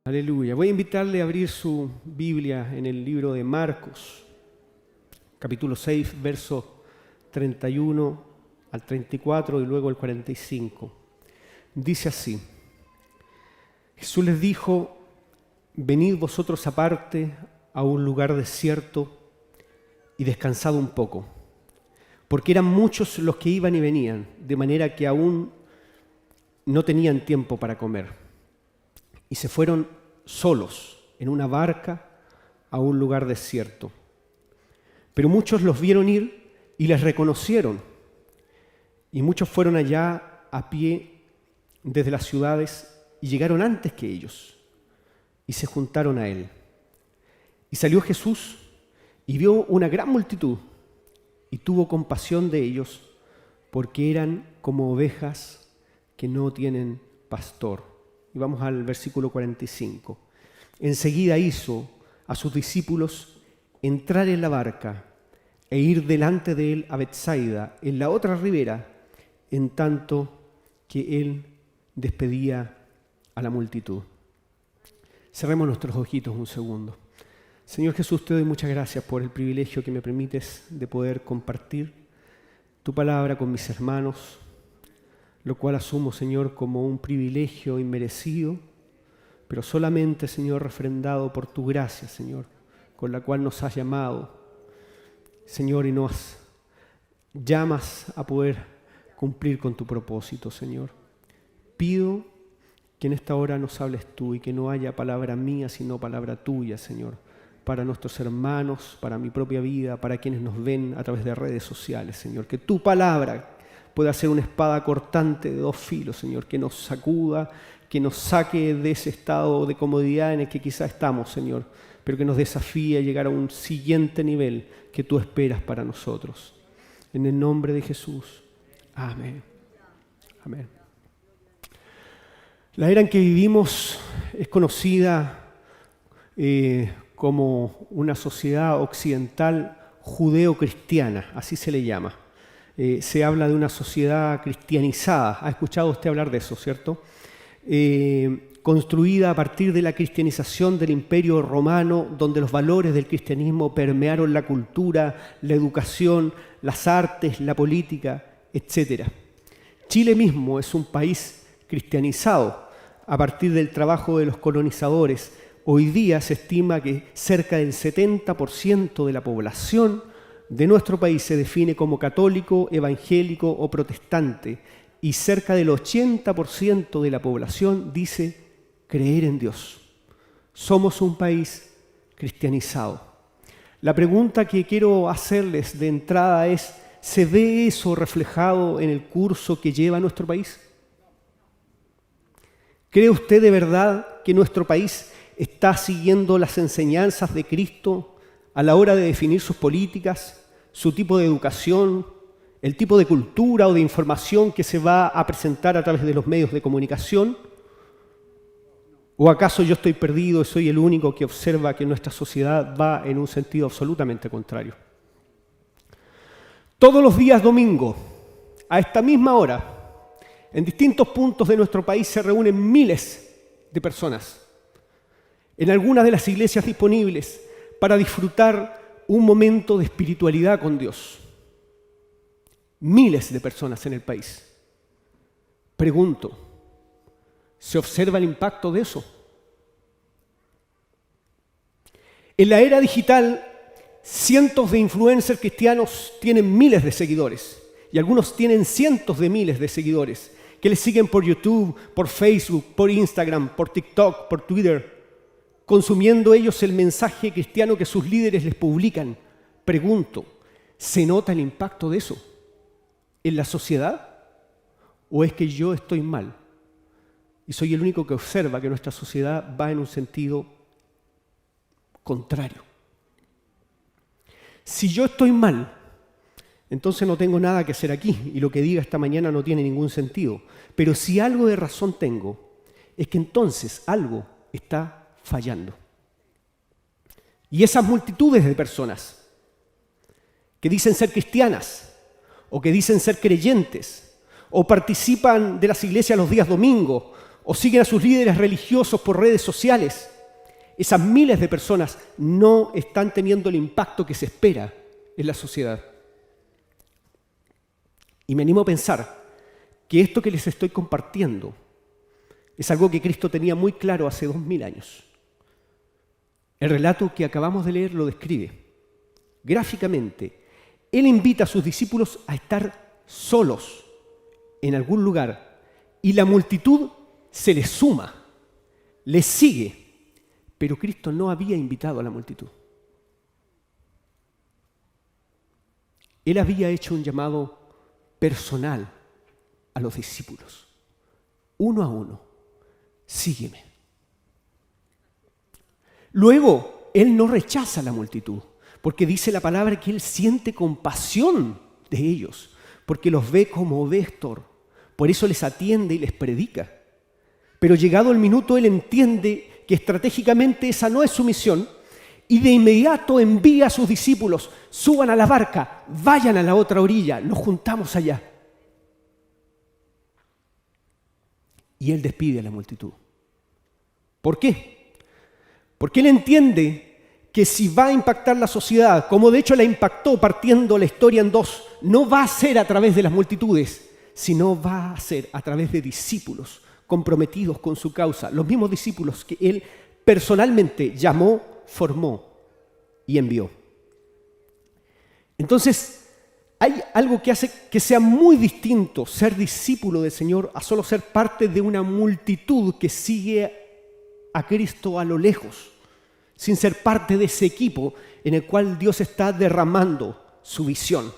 Aleluya. Voy a invitarle a abrir su Biblia en el libro de Marcos, capítulo 6, versos 31 al 34 y luego el 45. Dice así: Jesús les dijo: venid vosotros aparte a un lugar desierto y descansad un poco, porque eran muchos los que iban y venían, de manera que aún no tenían tiempo para comer. Y se fueron solos en una barca a un lugar desierto. Pero muchos los vieron ir y les reconocieron. Y muchos fueron allá a pie desde las ciudades y llegaron antes que ellos. Y se juntaron a él. Y salió Jesús y vio una gran multitud y tuvo compasión de ellos, porque eran como ovejas que no tienen pastor. Y vamos al versículo 45. Enseguida hizo a sus discípulos entrar en la barca e ir delante de él a Betsaida, en la otra ribera, en tanto que él despedía a la multitud. Cerremos nuestros ojitos un segundo. Señor Jesús, te doy muchas gracias por el privilegio que me permites de poder compartir tu palabra con mis hermanos, lo cual asumo, Señor, como un privilegio inmerecido, pero solamente, Señor, refrendado por tu gracia, Señor, con la cual nos has llamado, Señor, y nos llamas a poder cumplir con tu propósito, Señor. Pido que en esta hora nos hables tú y que no haya palabra mía, sino palabra tuya, Señor, para nuestros hermanos, para mi propia vida, para quienes nos ven a través de redes sociales, Señor. Que tu palabra pueda ser una espada cortante de dos filos, Señor, que nos sacuda, que nos saque de ese estado de comodidad en el que quizá estamos, Señor, pero que nos desafíe a llegar a un siguiente nivel que tú esperas para nosotros. En el nombre de Jesús. Amén. Amén. La era en que vivimos es conocida como una sociedad occidental judeo-cristiana, así se le llama. Se habla de una sociedad cristianizada. ¿Ha escuchado usted hablar de eso, cierto? Construida a partir de la cristianización del Imperio Romano, donde los valores del cristianismo permearon la cultura, la educación, las artes, la política, etc. Chile mismo es un país cristianizado a partir del trabajo de los colonizadores. Hoy día se estima que cerca del 70% de la población de nuestro país se define como católico, evangélico o protestante, y cerca del 80% de la población dice creer en Dios. Somos un país cristianizado. La pregunta que quiero hacerles de entrada es: ¿se ve eso reflejado en el curso que lleva nuestro país? ¿Cree usted de verdad que nuestro país está siguiendo las enseñanzas de Cristo a la hora de definir sus políticas, su tipo de educación, el tipo de cultura o de información que se va a presentar a través de los medios de comunicación? ¿O acaso yo estoy perdido y soy el único que observa que nuestra sociedad va en un sentido absolutamente contrario? Todos los días domingo, a esta misma hora, en distintos puntos de nuestro país se reúnen miles de personas en algunas de las iglesias disponibles para disfrutar un momento de espiritualidad con Dios. Miles de personas en el país. Pregunto, ¿se observa el impacto de eso? En la era digital, cientos de influencers cristianos tienen miles de seguidores y algunos tienen cientos de miles de seguidores que les siguen por YouTube, por Facebook, por Instagram, por TikTok, por Twitter, consumiendo ellos el mensaje cristiano que sus líderes les publican. Pregunto, ¿se nota el impacto de eso en la sociedad? ¿O es que yo estoy mal y soy el único que observa que nuestra sociedad va en un sentido contrario? Si yo estoy mal, entonces no tengo nada que hacer aquí y lo que diga esta mañana no tiene ningún sentido. Pero si algo de razón tengo, es que entonces algo está fallando. Y esas multitudes de personas que dicen ser cristianas o que dicen ser creyentes o participan de las iglesias los días domingos o siguen a sus líderes religiosos por redes sociales, esas miles de personas no están teniendo el impacto que se espera en la sociedad. Y me animo a pensar que esto que les estoy compartiendo es algo que Cristo tenía muy claro hace 2000 años. El relato que acabamos de leer lo describe gráficamente. Él invita a sus discípulos a estar solos en algún lugar y la multitud se les suma, les sigue, pero Cristo no había invitado a la multitud. Él había hecho un llamado personal a los discípulos, uno a uno: sígueme. Luego, Él no rechaza a la multitud, porque dice la palabra que Él siente compasión de ellos, porque los ve como Vector, por eso les atiende y les predica. Pero llegado el minuto, Él entiende que estratégicamente esa no es su misión, y de inmediato envía a sus discípulos: suban a la barca, vayan a la otra orilla, nos juntamos allá. Y Él despide a la multitud. ¿Por qué? Porque Él entiende que si va a impactar la sociedad, como de hecho la impactó partiendo la historia en dos, no va a ser a través de las multitudes, sino va a ser a través de discípulos comprometidos con su causa, los mismos discípulos que Él personalmente llamó, formó y envió. Entonces, hay algo que hace que sea muy distinto ser discípulo del Señor a solo ser parte de una multitud que sigue a Cristo a lo lejos, sin ser parte de ese equipo en el cual Dios está derramando su visión.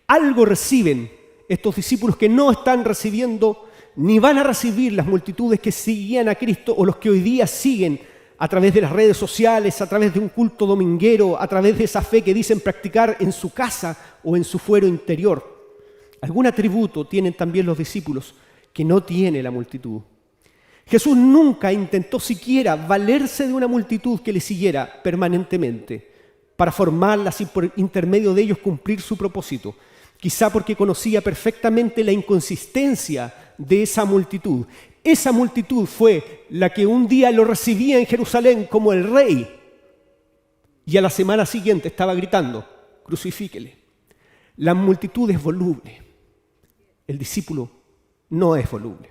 Algo reciben estos discípulos que no están recibiendo ni van a recibir las multitudes que seguían a Cristo o los que hoy día siguen a través de las redes sociales, a través de un culto dominguero, a través de esa fe que dicen practicar en su casa o en su fuero interior. Algún atributo tienen también los discípulos que no tiene la multitud. Jesús nunca intentó siquiera valerse de una multitud que le siguiera permanentemente para formarlas y por intermedio de ellos cumplir su propósito. Quizá porque conocía perfectamente la inconsistencia de esa multitud. Esa multitud fue la que un día lo recibía en Jerusalén como el rey y a la semana siguiente estaba gritando: crucifíquele. La multitud es voluble. El discípulo no es voluble.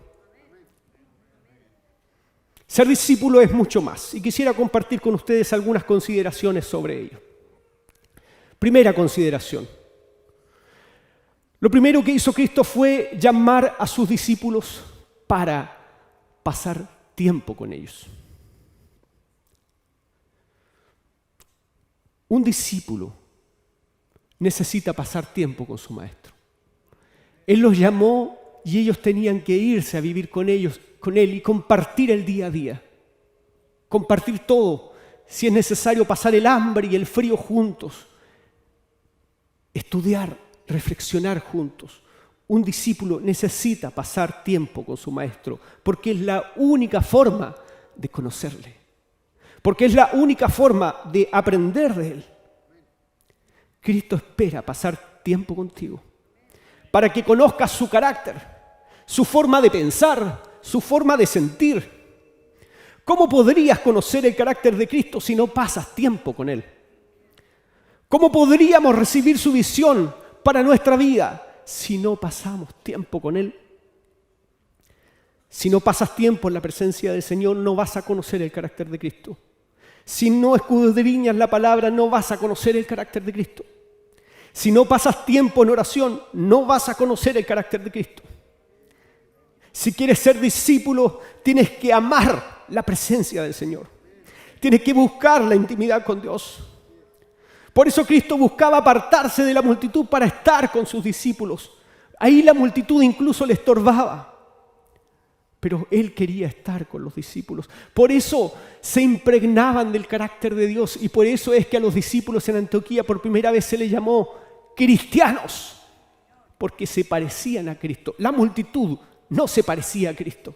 Ser discípulo es mucho más, y quisiera compartir con ustedes algunas consideraciones sobre ello. Primera consideración. Lo primero que hizo Cristo fue llamar a sus discípulos para pasar tiempo con ellos. Un discípulo necesita pasar tiempo con su maestro. Él los llamó y ellos tenían que irse a vivir con él y compartir el día a día. Compartir todo, si es necesario pasar el hambre y el frío juntos. Estudiar, reflexionar juntos. Un discípulo necesita pasar tiempo con su maestro porque es la única forma de conocerle. Porque es la única forma de aprender de él. Cristo espera pasar tiempo contigo para que conozcas su carácter, su forma de pensar, su forma de sentir. ¿Cómo podrías conocer el carácter de Cristo si no pasas tiempo con Él? ¿Cómo podríamos recibir su visión para nuestra vida si no pasamos tiempo con Él? Si no pasas tiempo en la presencia del Señor, no vas a conocer el carácter de Cristo. Si no escudriñas la palabra, no vas a conocer el carácter de Cristo. Si no pasas tiempo en oración, no vas a conocer el carácter de Cristo. Si quieres ser discípulo, tienes que amar la presencia del Señor. Tienes que buscar la intimidad con Dios. Por eso Cristo buscaba apartarse de la multitud para estar con sus discípulos. Ahí la multitud incluso le estorbaba. Pero Él quería estar con los discípulos. Por eso se impregnaban del carácter de Dios. Y por eso es que a los discípulos en Antioquía por primera vez se les llamó cristianos. Porque se parecían a Cristo. La multitud no se parecía a Cristo.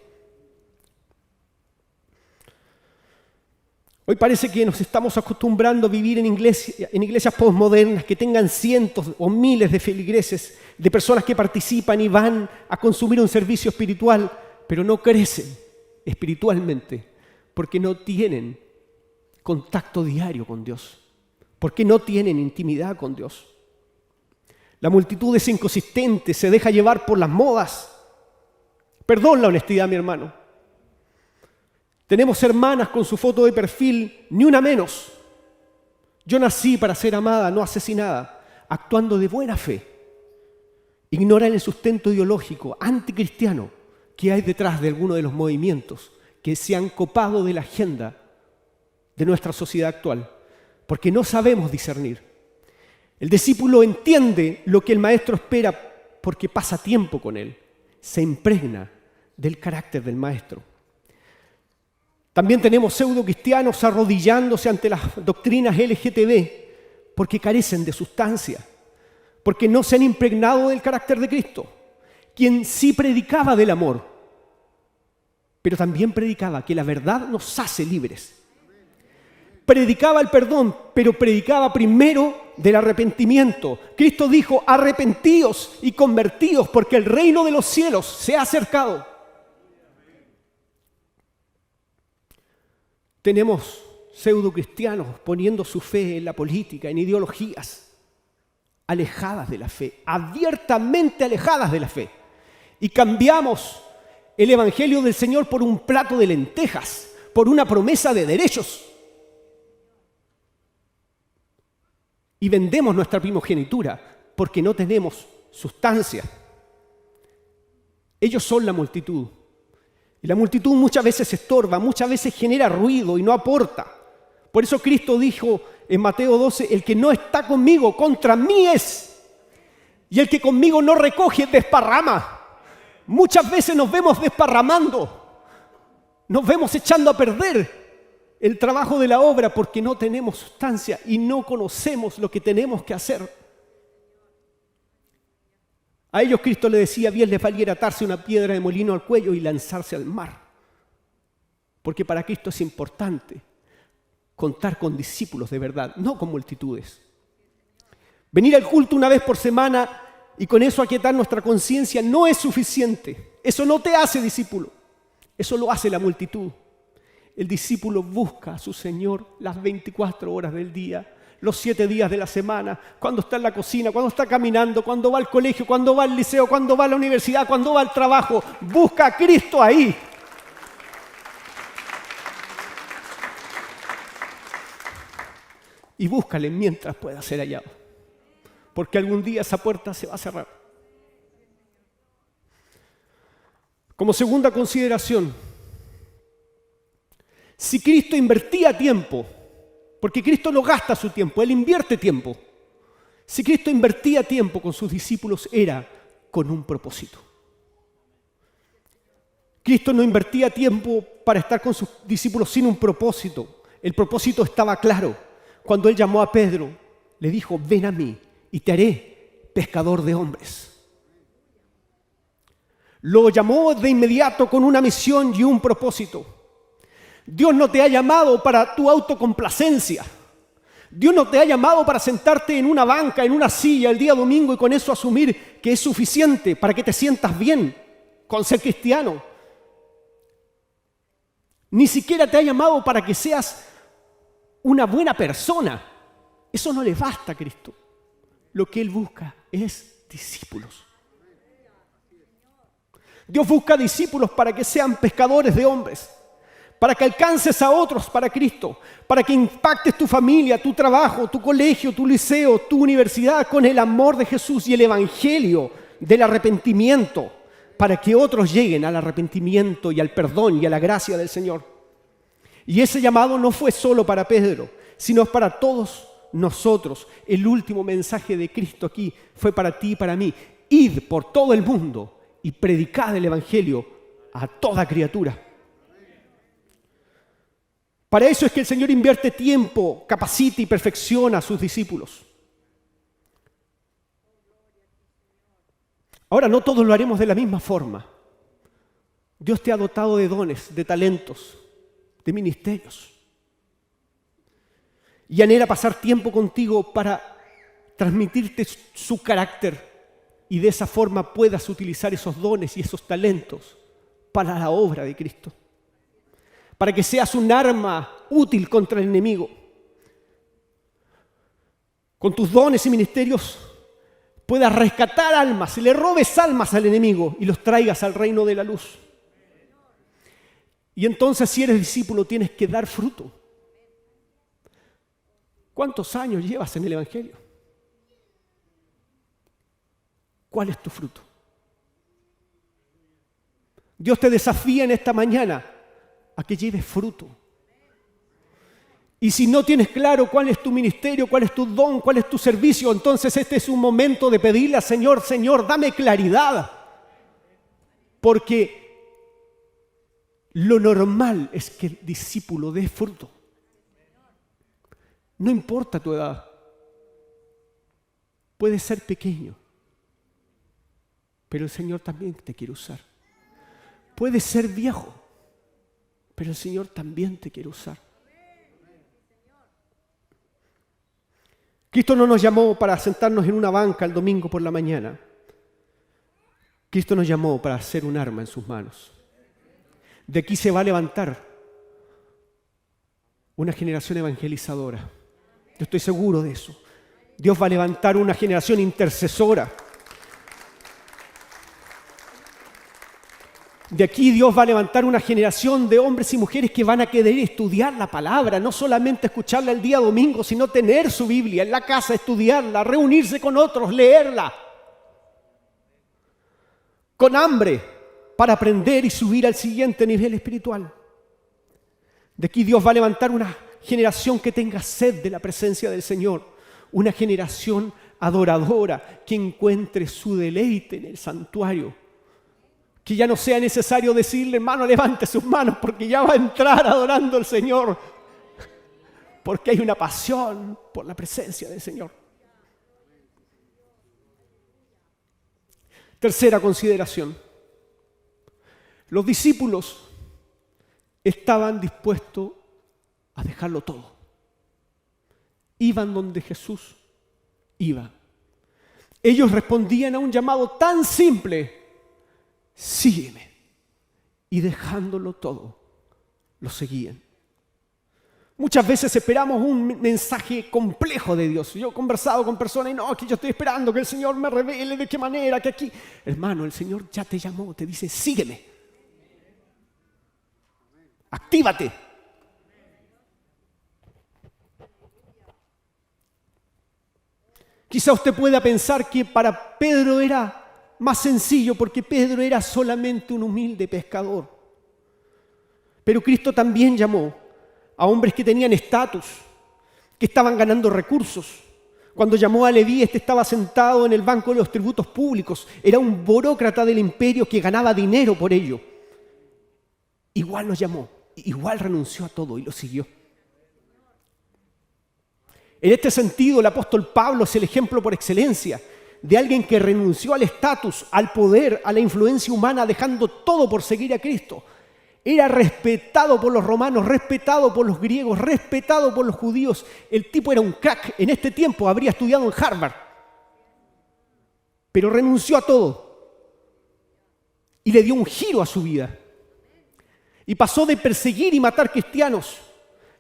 Hoy parece que nos estamos acostumbrando a vivir en iglesias postmodernas que tengan cientos o miles de feligreses, de personas que participan y van a consumir un servicio espiritual, pero no crecen, espiritualmente porque no tienen contacto diario con Dios, porque no tienen intimidad con Dios. La multitud es inconsistente, se deja llevar por las modas. Perdón la honestidad, mi hermano. Tenemos hermanas con su foto de perfil, ni una menos. Yo nací para ser amada, no asesinada, actuando de buena fe. Ignoran el sustento ideológico anticristiano que hay detrás de alguno de los movimientos que se han copado de la agenda de nuestra sociedad actual, porque no sabemos discernir. El discípulo entiende lo que el maestro espera porque pasa tiempo con él, se impregna del carácter del maestro. También tenemos pseudo-cristianos arrodillándose ante las doctrinas LGTB porque carecen de sustancia, porque no se han impregnado del carácter de Cristo, quien sí predicaba del amor, pero también predicaba que la verdad nos hace libres. Predicaba el perdón, pero predicaba primero del arrepentimiento. Cristo dijo, arrepentíos y convertíos, porque el reino de los cielos se ha acercado. Tenemos pseudo-cristianos poniendo su fe en la política, en ideologías, alejadas de la fe, abiertamente alejadas de la fe. Y cambiamos el evangelio del Señor por un plato de lentejas, por una promesa de derechos. Y vendemos nuestra primogenitura porque no tenemos sustancia. Ellos son la multitud. Y la multitud muchas veces estorba, muchas veces genera ruido y no aporta. Por eso Cristo dijo en Mateo 12, el que no está conmigo, contra mí es. Y el que conmigo no recoge, desparrama. Muchas veces nos vemos desparramando, nos vemos echando a perder el trabajo de la obra porque no tenemos sustancia y no conocemos lo que tenemos que hacer. A ellos Cristo le decía, bien les valiera atarse una piedra de molino al cuello y lanzarse al mar. Porque para Cristo es importante contar con discípulos de verdad, no con multitudes. Venir al culto una vez por semana y con eso aquietar nuestra conciencia no es suficiente. Eso no te hace discípulo, eso lo hace la multitud. El discípulo busca a su Señor las 24 horas del día, los 7 días de la semana, cuando está en la cocina, cuando está caminando, cuando va al colegio, cuando va al liceo, cuando va a la universidad, cuando va al trabajo. Busca a Cristo ahí. Y búscale mientras pueda ser hallado, porque algún día esa puerta se va a cerrar. Como segunda consideración, si Cristo invertía tiempo, porque Cristo no gasta su tiempo, Él invierte tiempo. Si Cristo invertía tiempo con sus discípulos era con un propósito. Cristo no invertía tiempo para estar con sus discípulos sin un propósito. El propósito estaba claro. Cuando Él llamó a Pedro, le dijo, ven a mí y te haré pescador de hombres. Lo llamó de inmediato con una misión y un propósito. Dios no te ha llamado para tu autocomplacencia. Dios no te ha llamado para sentarte en una banca, en una silla el día domingo y con eso asumir que es suficiente para que te sientas bien con ser cristiano. Ni siquiera te ha llamado para que seas una buena persona. Eso no le basta a Cristo. Lo que Él busca es discípulos. Dios busca discípulos para que sean pescadores de hombres, para que alcances a otros para Cristo, para que impactes tu familia, tu trabajo, tu colegio, tu liceo, tu universidad con el amor de Jesús y el evangelio del arrepentimiento, para que otros lleguen al arrepentimiento y al perdón y a la gracia del Señor. Y ese llamado no fue solo para Pedro, sino para todos nosotros. El último mensaje de Cristo aquí fue para ti y para mí. Id por todo el mundo y predicad el evangelio a toda criatura. Para eso es que el Señor invierte tiempo, capacita y perfecciona a sus discípulos. Ahora, no todos lo haremos de la misma forma. Dios te ha dotado de dones, de talentos, de ministerios. Y anhela pasar tiempo contigo para transmitirte su carácter y de esa forma puedas utilizar esos dones y esos talentos para la obra de Cristo. para que seas un arma útil contra el enemigo. Con tus dones y ministerios puedas rescatar almas, y le robes almas al enemigo y los traigas al reino de la luz. Y entonces, si eres discípulo, tienes que dar fruto. ¿Cuántos años llevas en el Evangelio? ¿Cuál es tu fruto? Dios te desafía en esta mañana a que lleves fruto. Y si no tienes claro cuál es tu ministerio, cuál es tu don, cuál es tu servicio, entonces este es un momento de pedirle al Señor, Señor, dame claridad. Porque lo normal es que el discípulo dé fruto. No importa tu edad. Puedes ser pequeño, pero el Señor también te quiere usar. Puedes ser viejo, pero el Señor también te quiere usar. Cristo no nos llamó para sentarnos en una banca el domingo por la mañana. Cristo nos llamó para ser un arma en sus manos. De aquí se va a levantar una generación evangelizadora. Yo estoy seguro de eso. Dios va a levantar una generación intercesora. De aquí Dios va a levantar una generación de hombres y mujeres que van a querer estudiar la palabra, no solamente escucharla el día domingo, sino tener su Biblia en la casa, estudiarla, reunirse con otros, leerla, con hambre para aprender y subir al siguiente nivel espiritual. De aquí Dios va a levantar una generación que tenga sed de la presencia del Señor, una generación adoradora que encuentre su deleite en el santuario. Que ya no sea necesario decirle, hermano, levante sus manos porque ya va a entrar adorando al Señor. Porque hay una pasión por la presencia del Señor. Tercera consideración. Los discípulos estaban dispuestos a dejarlo todo. Iban donde Jesús iba. Ellos respondían a un llamado tan simple: sígueme. Y dejándolo todo, lo seguían. Muchas veces esperamos un mensaje complejo de Dios. Yo he conversado con personas y no, que yo estoy esperando que el Señor me revele de qué manera, que aquí. Hermano, el Señor ya te llamó, te dice, sígueme. Actívate. Quizá usted pueda pensar que para Pedro era más sencillo porque Pedro era solamente un humilde pescador. Pero Cristo también llamó a hombres que tenían estatus, que estaban ganando recursos. Cuando llamó a Leví, este estaba sentado en el banco de los tributos públicos. Era un burócrata del imperio que ganaba dinero por ello. Igual lo llamó, igual renunció a todo y lo siguió. En este sentido, el apóstol Pablo es el ejemplo por excelencia de alguien que renunció al estatus, al poder, a la influencia humana, dejando todo por seguir a Cristo. Era respetado por los romanos, respetado por los griegos, respetado por los judíos. El tipo era un crack. En este tiempo habría estudiado en Harvard. Pero renunció a todo y le dio un giro a su vida. Y pasó de perseguir y matar cristianos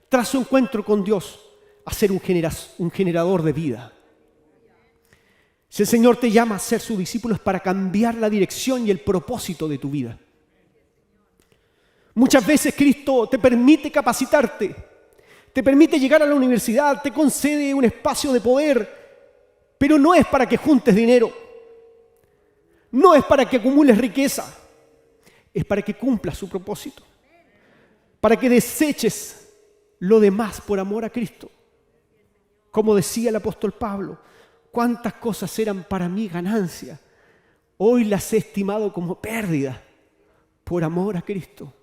tras su encuentro con Dios a ser un generador de vida. Si el Señor te llama a ser su discípulo es para cambiar la dirección y el propósito de tu vida. Muchas veces Cristo te permite capacitarte, te permite llegar a la universidad, te concede un espacio de poder, pero no es para que juntes dinero, no es para que acumules riqueza, es para que cumplas su propósito, para que deseches lo demás por amor a Cristo. Como decía el apóstol Pablo, cuántas cosas eran para mí ganancia, hoy las he estimado como pérdida por amor a Cristo.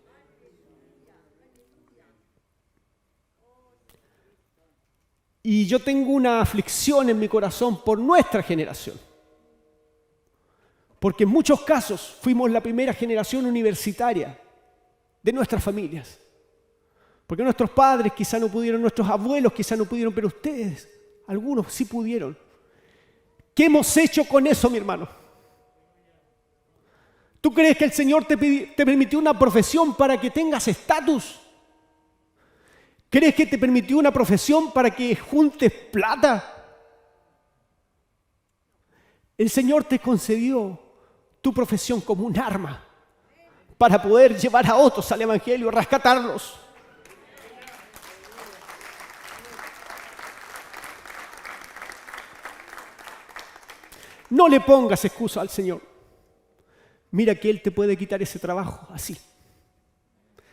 Y yo tengo una aflicción en mi corazón por nuestra generación. Porque en muchos casos fuimos la primera generación universitaria de nuestras familias. Porque nuestros padres quizá no pudieron, nuestros abuelos quizá no pudieron, pero ustedes, algunos sí pudieron. ¿Qué hemos hecho con eso, mi hermano? ¿Tú crees que el Señor te permitió una profesión para que tengas estatus? ¿Crees que te permitió una profesión para que juntes plata? El Señor te concedió tu profesión como un arma para poder llevar a otros al Evangelio, rescatarlos. No le pongas excusa al Señor. Mira que Él te puede quitar ese trabajo así.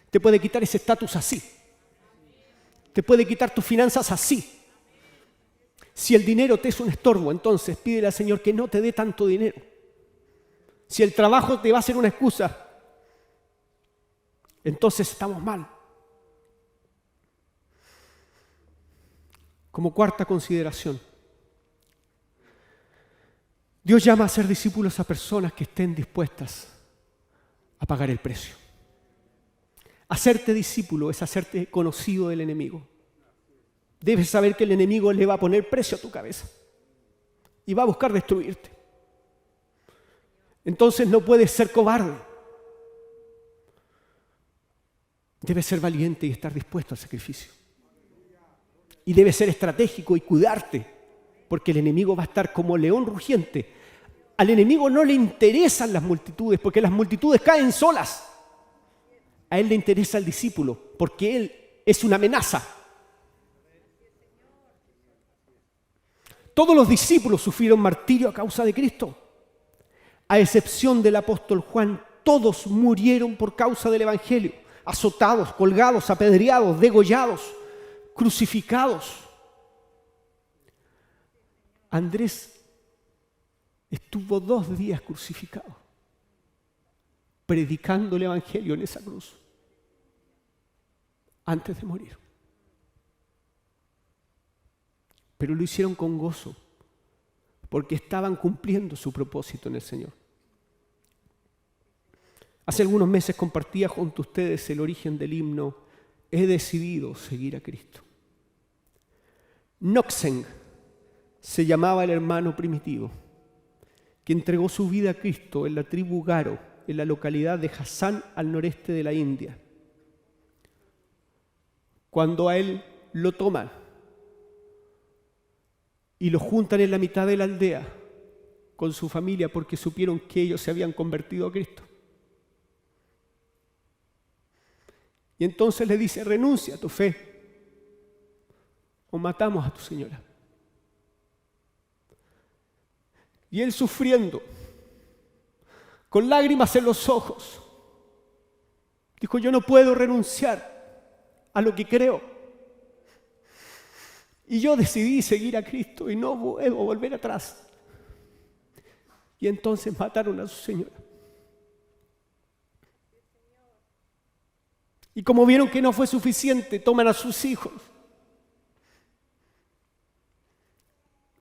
Te puede quitar ese estatus así. Te puede quitar tus finanzas así. Si el dinero te es un estorbo, entonces pídele al Señor que no te dé tanto dinero. Si el trabajo te va a ser una excusa, entonces estamos mal. Como cuarta consideración, Dios llama a ser discípulos a personas que estén dispuestas a pagar el precio. Hacerte discípulo es hacerte conocido del enemigo. Debes saber que el enemigo le va a poner precio a tu cabeza y va a buscar destruirte. Entonces no puedes ser cobarde. Debes ser valiente y estar dispuesto al sacrificio. Y debes ser estratégico y cuidarte, porque el enemigo va a estar como león rugiente. Al enemigo no le interesan las multitudes, porque las multitudes caen solas. A él le interesa el discípulo, porque él es una amenaza. Todos los discípulos sufrieron martirio a causa de Cristo. A excepción del apóstol Juan, todos murieron por causa del Evangelio. Azotados, colgados, apedreados, degollados, crucificados. Andrés estuvo 2 días crucificado, predicando el Evangelio en esa cruz, antes de morir. Pero lo hicieron con gozo, porque estaban cumpliendo su propósito en el Señor. Hace algunos meses compartía junto a ustedes el origen del himno He decidido seguir a Cristo. Noxeng se llamaba el hermano primitivo que entregó su vida a Cristo en la tribu Garo, en la localidad de Hassan, al noreste de la India. Cuando a él lo toman y lo juntan en la mitad de la aldea con su familia porque supieron que ellos se habían convertido a Cristo. Y entonces le dice, renuncia a tu fe o matamos a tu señora. Y él sufriendo, con lágrimas en los ojos, dijo, yo no puedo renunciar a lo que creo. Y yo decidí seguir a Cristo y no puedo volver atrás. Y entonces mataron a su señora. Y como vieron que no fue suficiente, toman a sus hijos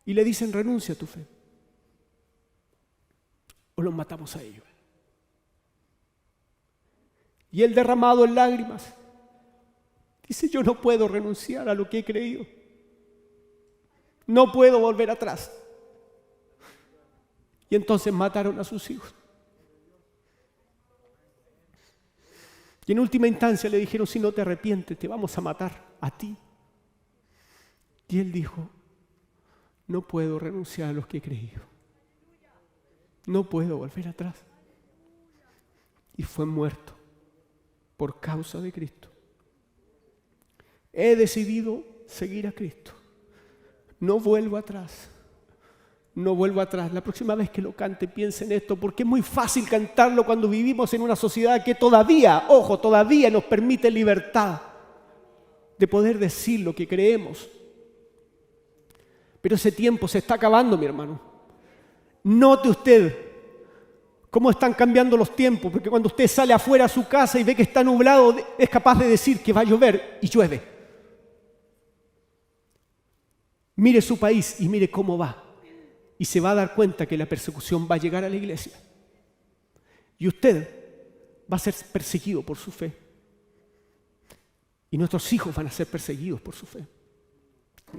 y le dicen, renuncia a tu fe o los matamos a ellos. Y él, derramado en lágrimas, dice, yo no puedo renunciar a lo que he creído. No puedo volver atrás. Y entonces mataron a sus hijos. Y en última instancia le dijeron, si no te arrepientes, te vamos a matar a ti. Y él dijo, no puedo renunciar a los que he creído. No puedo volver atrás. Y fue muerto por causa de Cristo. He decidido seguir a Cristo. No vuelvo atrás. No vuelvo atrás. La próxima vez que lo cante, piense en esto, porque es muy fácil cantarlo cuando vivimos en una sociedad que todavía, ojo, todavía nos permite libertad de poder decir lo que creemos. Pero ese tiempo se está acabando, mi hermano. Note usted cómo están cambiando los tiempos, porque cuando usted sale afuera a su casa y ve que está nublado, es capaz de decir que va a llover y llueve. Mire su país y mire cómo va. Y se va a dar cuenta que la persecución va a llegar a la iglesia. Y usted va a ser perseguido por su fe. Y nuestros hijos van a ser perseguidos por su fe.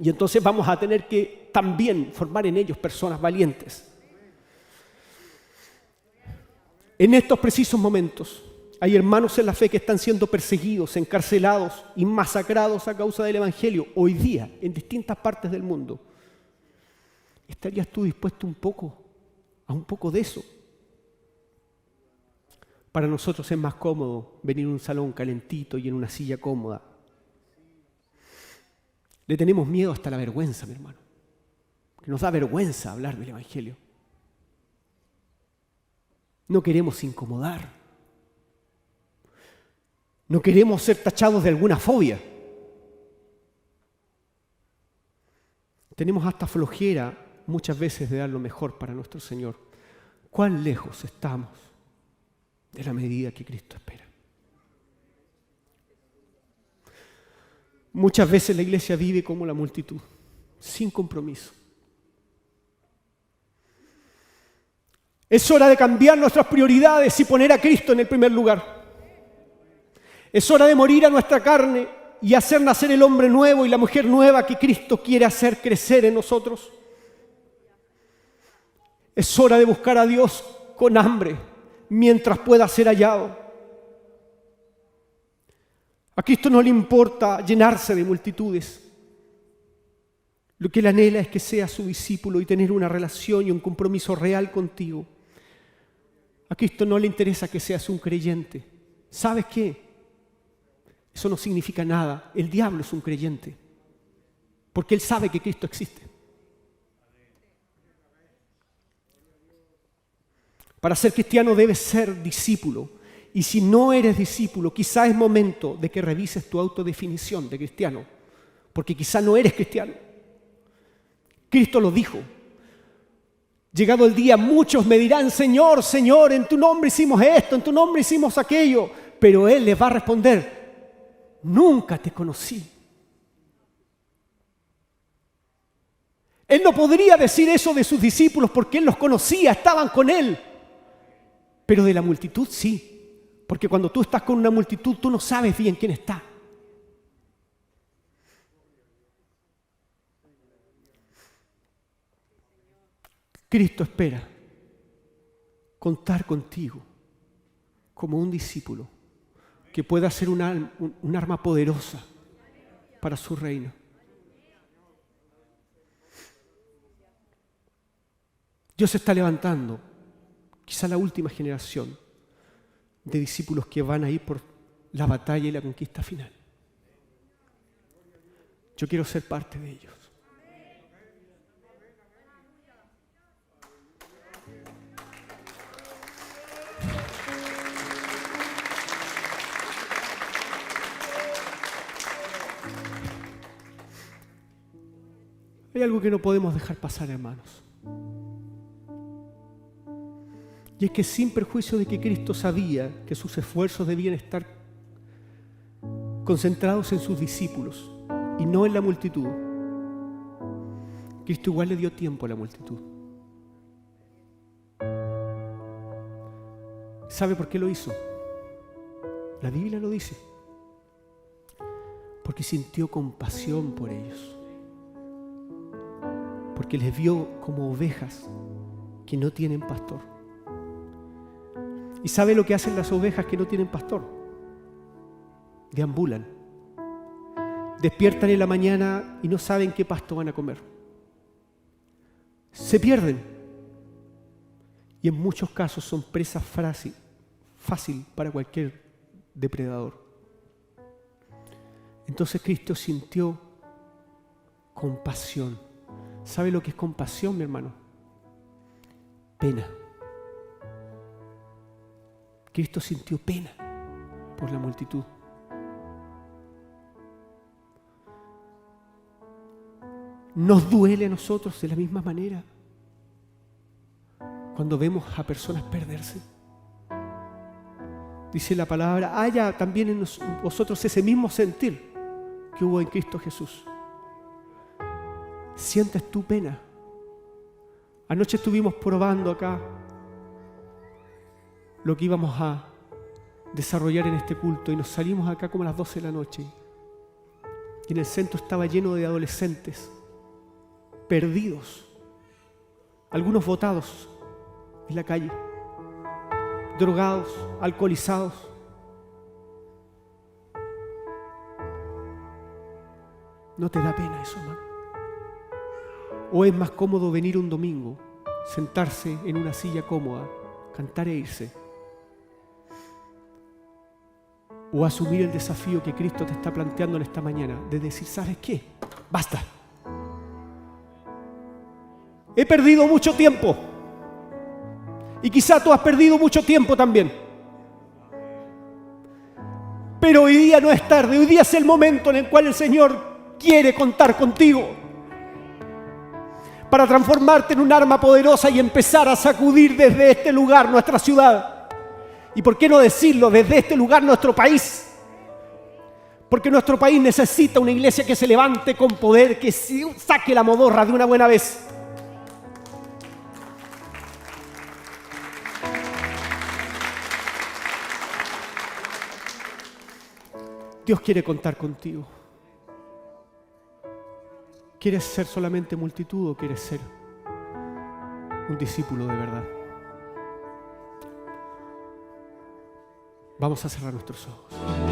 Y entonces vamos a tener que también formar en ellos personas valientes. En estos precisos momentos, Hay hermanos en la fe que están siendo perseguidos, encarcelados y masacrados a causa del Evangelio hoy día en distintas partes del mundo. ¿Estarías tú dispuesto a un poco de eso? Para nosotros es más cómodo venir a un salón calentito y en una silla cómoda. Le tenemos miedo hasta la vergüenza, mi hermano. Que nos da vergüenza hablar del Evangelio. No queremos incomodar. No queremos ser tachados de alguna fobia. Tenemos hasta flojera muchas veces de dar lo mejor para nuestro Señor. ¿Cuán lejos estamos de la medida que Cristo espera? Muchas veces la iglesia vive como la multitud, sin compromiso. Es hora de cambiar nuestras prioridades y poner a Cristo en el primer lugar. Es hora de morir a nuestra carne y hacer nacer el hombre nuevo y la mujer nueva que Cristo quiere hacer crecer en nosotros. Es hora de buscar a Dios con hambre mientras pueda ser hallado. A Cristo no le importa llenarse de multitudes. Lo que Él anhela es que seas su discípulo y tener una relación y un compromiso real contigo. A Cristo no le interesa que seas un creyente. ¿Sabes qué? Eso no significa nada. El diablo es un creyente, porque él sabe que Cristo existe. Para ser cristiano debes ser discípulo. Y si no eres discípulo, quizá es momento de que revises tu autodefinición de cristiano, porque quizá no eres cristiano. Cristo lo dijo. Llegado el día, muchos me dirán: Señor, Señor, en tu nombre hicimos esto, en tu nombre hicimos aquello. Pero Él les va a responder: nunca te conocí. Él no podría decir eso de sus discípulos porque Él los conocía, estaban con Él. Pero de la multitud sí. Porque cuando tú estás con una multitud, tú no sabes bien quién está. Cristo espera contar contigo como un discípulo que pueda ser un arma poderosa para su reino. Dios está levantando quizá la última generación de discípulos que van a ir por la batalla y la conquista final. Yo quiero ser parte de ellos. Hay algo que no podemos dejar pasar, hermanos. Y es que sin perjuicio de que Cristo sabía que sus esfuerzos debían estar concentrados en sus discípulos y no en la multitud, Cristo igual le dio tiempo a la multitud. ¿Sabe por qué lo hizo? La Biblia lo dice. Porque sintió compasión por ellos. Porque les vio como ovejas que no tienen pastor. ¿Y sabe lo que hacen las ovejas que no tienen pastor? Deambulan. Despiertan en la mañana y no saben qué pasto van a comer. Se pierden. Y en muchos casos son presa fácil para cualquier depredador. Entonces Cristo sintió compasión. ¿Sabe lo que es compasión, mi hermano? Pena. Cristo sintió pena por la multitud. ¿Nos duele a nosotros de la misma manera cuando vemos a personas perderse? Dice la palabra: haya también en vosotros ese mismo sentir que hubo en Cristo Jesús. ¿Sientes tu pena? Anoche estuvimos probando acá lo que íbamos a desarrollar en este culto y nos salimos acá como a las 12 de la noche y en el centro estaba lleno de adolescentes perdidos, algunos botados en la calle, drogados, alcoholizados, ¿No te da pena eso, hermano? ¿O es más cómodo venir un domingo, sentarse en una silla cómoda, cantar e irse? ¿O asumir el desafío que Cristo te está planteando en esta mañana de decir, ¿sabes qué? Basta. He perdido mucho tiempo. Y quizá tú has perdido mucho tiempo también. Pero hoy día no es tarde. Hoy día es el momento en el cual el Señor quiere contar contigo para transformarte en un arma poderosa y empezar a sacudir desde este lugar nuestra ciudad. Y por qué no decirlo, desde este lugar nuestro país. Porque nuestro país necesita una iglesia que se levante con poder, que saque la modorra de una buena vez. Dios quiere contar contigo. ¿Quieres ser solamente multitud o quieres ser un discípulo de verdad? Vamos a cerrar nuestros ojos.